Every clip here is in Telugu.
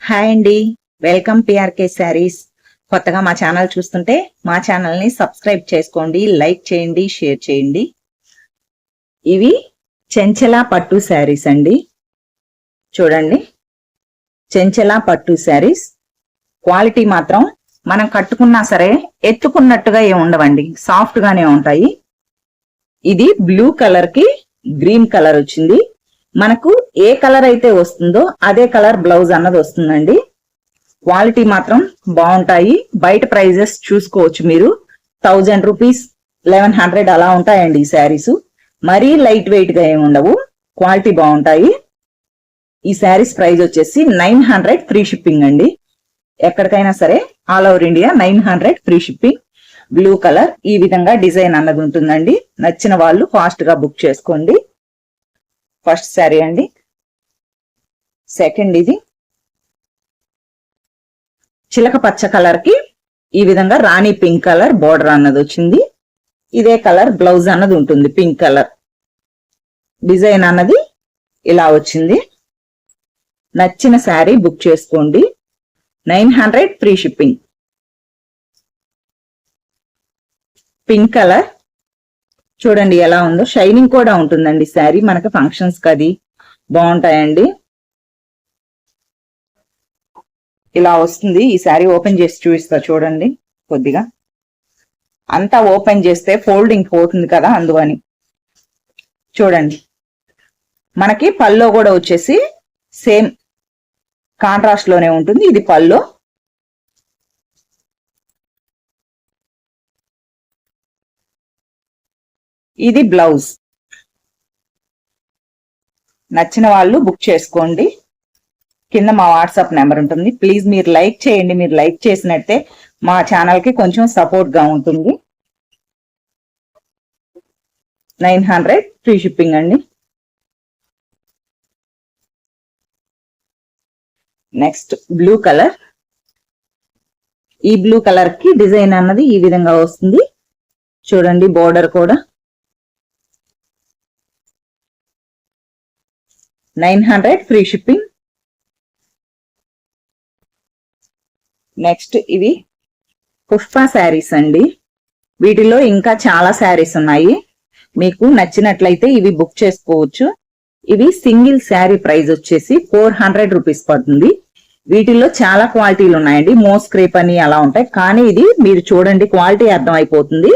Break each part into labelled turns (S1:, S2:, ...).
S1: హాయ్ అండి, వెల్కమ్ పిఆర్కే శారీస్. కొత్తగా మా ఛానల్ చూస్తుంటే మా ఛానల్ని సబ్స్క్రైబ్ చేసుకోండి, లైక్ చేయండి, షేర్ చేయండి. ఇవి చెంచలా పట్టు శారీస్ అండి. చూడండి, చెంచలా పట్టు శారీస్. క్వాలిటీ మాత్రం మనం కట్టుకున్నా సరే ఎత్తుకున్నట్టుగా ఏమి ఉండవండి, సాఫ్ట్ గానే ఉంటాయి. ఇది బ్లూ కలర్ కి గ్రీన్ కలర్ వచ్చింది. మనకు ఏ కలర్ అయితే వస్తుందో అదే కలర్ బ్లౌజ్ అన్నది వస్తుందండి. క్వాలిటీ మాత్రం బాగుంటాయి. బయట ప్రైజెస్ చూసుకోవచ్చు మీరు, 1000 రూపీస్ 1100 అలా ఉంటాయండి ఈ శారీస్. మరీ లైట్ వెయిట్ గా ఏమి ఉండవు, క్వాలిటీ బాగుంటాయి. ఈ శారీస్ ప్రైస్ వచ్చేసి 900 ఫ్రీ షిప్పింగ్ అండి. ఎక్కడికైనా సరే all over India 900 free shipping. Blue colour ఈ విధంగా డిజైన్ అన్నది ఉంటుందండి. నచ్చిన వాళ్ళు ఫాస్ట్ గా బుక్ చేసుకోండి. ఫస్ట్ శారీ అండి. సెకండ్ ఇది చిలక పచ్చ కలర్ కి ఈ విధంగా రాణి పింక్ కలర్ బోర్డర్ అన్నది వచ్చింది. ఇదే కలర్ బ్లౌజ్ అన్నది ఉంటుంది, పింక్ కలర్. డిజైన్ అన్నది ఇలా వచ్చింది. నచ్చిన శారీ బుక్ చేసుకోండి. 900 ఫ్రీ షిప్పింగ్. పింక్ కలర్ చూడండి ఎలా ఉందో, షైనింగ్ కూడా ఉంటుందండి శారీ. మనకి ఫంక్షన్స్ కది బాగుంటాయండి. ఇలా వస్తుంది ఈ శారీ. ఓపెన్ చేసి చూపిస్తా చూడండి. కొద్దిగా అంతా ఓపెన్ చేస్తే ఫోల్డింగ్ పోతుంది కదా, అందువని. చూడండి, మనకి పల్లో కూడా వచ్చేసి సేమ్ కాంట్రాస్ట్ లోనే ఉంటుంది. ఇది పల్లో. ఇది బ్లౌజ్. నచ్చిన వాళ్ళు బుక్ చేసుకోండి. కింద మా వాట్సాప్ నెంబర్ ఉంటుంది. ప్లీజ్ మీరు లైక్ చేయండి. మీరు లైక్ చేసినట్టే మా ఛానల్ కి కొంచెం సపోర్ట్ గా ఉంటుంది. 900 ఫ్రీ షిప్పింగ్ అండి. Next blue colour. ఈ బ్లూ కలర్ కి డిజైన్ అన్నది ఈ విధంగా వస్తుంది. చూడండి, బోర్డర్ కూడా. 900 ఫ్రీ షిప్పింగ్. నెక్స్ట్ ఇవి పుష్ప శారీస్ అండి. వీటిలో ఇంకా చాలా శారీస్ ఉన్నాయి. మీకు నచ్చినట్లయితే ఇవి బుక్ చేసుకోవచ్చు. ఇవి సింగిల్ శారీ ప్రైస్ వచ్చేసి 400 రూపీస్ పడుతుంది. వీటిల్లో చాలా క్వాలిటీలు ఉన్నాయండి. మోస్క్రేప్ అని అలా ఉంటాయి, కానీ ఇది మీరు చూడండి క్వాలిటీ అర్థం అయిపోతుంది.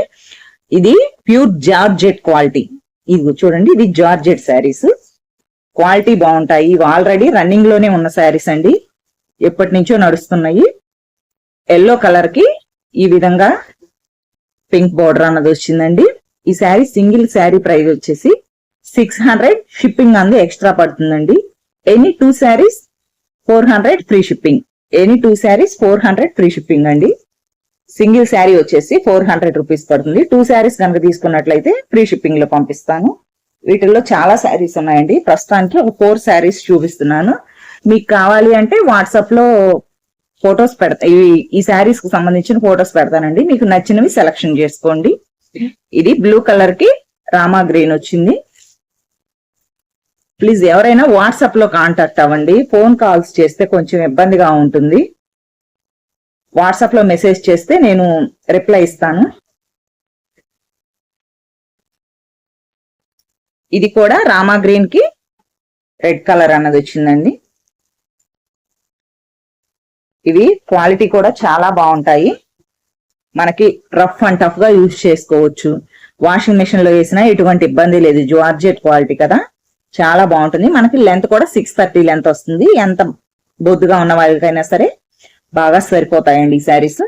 S1: ఇది ప్యూర్ జార్జెట్ క్వాలిటీ. ఇది చూడండి, ఇది జార్జెట్ శారీస్. క్వాలిటీ బాగుంటాయి. ఇవి ఆల్రెడీ రన్నింగ్ లోనే ఉన్న శారీస్ అండి, ఎప్పటి నుంచో నడుస్తున్నాయి. ఎల్లో కలర్ కి ఈ విధంగా పింక్ బోర్డర్ అన్నది వచ్చిందండి. ఈ శారీ సింగిల్ శారీ ప్రైస్ వచ్చేసి 600. షిప్పింగ్ అందు ఎక్స్ట్రా పడుతుందండి. Any 2 saris 400 free shipping. Any 2 saris 400 free shipping అండి. సింగిల్ శారీ వచ్చేసి 400 రూపీస్ పడుతుంది. 2 శారీస్ కనుక తీసుకున్నట్లయితే ఫ్రీ షిప్పింగ్ లో పంపిస్తాను. వీటిల్లో చాలా శారీస్ ఉన్నాయండి. ప్రస్తుతానికి ఒక 4 శారీస్ చూపిస్తున్నాను. మీకు కావాలి అంటే వాట్సాప్ లో ఫొటోస్ పెడతా. ఈ శారీస్ కు సంబంధించిన ఫొటోస్ పెడతానండి. మీకు నచ్చినవి సెలెక్షన్ చేసుకోండి. ఇది బ్లూ కలర్ కి రామా గ్రీన్ వచ్చింది. ప్లీజ్ ఎవరైనా వాట్సాప్ లో కాంటాక్ట్ అవ్వండి. ఫోన్ కాల్స్ చేస్తే కొంచెం ఇబ్బందిగా ఉంటుంది. వాట్సాప్ లో మెసేజ్ చేస్తే నేను రిప్లై ఇస్తాను. ఇది కూడా రామా గ్రీన్ కి రెడ్ కలర్ అన్నది వచ్చిందండి. ఇవి క్వాలిటీ కూడా చాలా బాగుంటాయి. మనకి రఫ్ అండ్ టఫ్ గా యూజ్ చేసుకోవచ్చు. వాషింగ్ మెషిన్ లో వేసినా ఎటువంటి ఇబ్బంది లేదు. జార్జెట్ క్వాలిటీ కదా, చాలా బాగుంటుంది. మనకి లెంత్ కూడా 630 లెంత్ వస్తుంది. ఎంత బొద్దుగా ఉన్న వాళ్ళకైనా సరే బాగా సరిపోతాయండి ఈ శారీస్.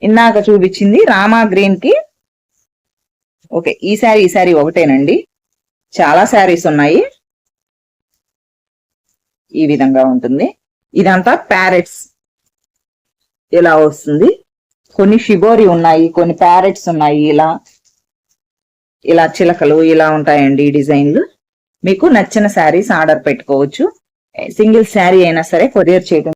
S1: ఇందాక చూపించింది రామా గ్రీన్ కి. ఓకే, ఈ శారీ ఒకటేనండి. చాలా శారీస్ ఉన్నాయి. ఈ విధంగా ఉంటుంది. ఇదంతా ప్యారెట్స్ ఇలా వస్తుంది. కొన్ని షిబోరి ఉన్నాయి, కొన్ని ప్యారెట్స్ ఉన్నాయి. ఇలా చిలకలు ఇలా ఉంటాయండి ఈ డిజైన్లు. మీకు నచ్చిన శారీస్ ఆర్డర్ పెట్టుకోవచ్చు. సింగిల్ శారీ అయినా సరే కొరియర్ చేయడం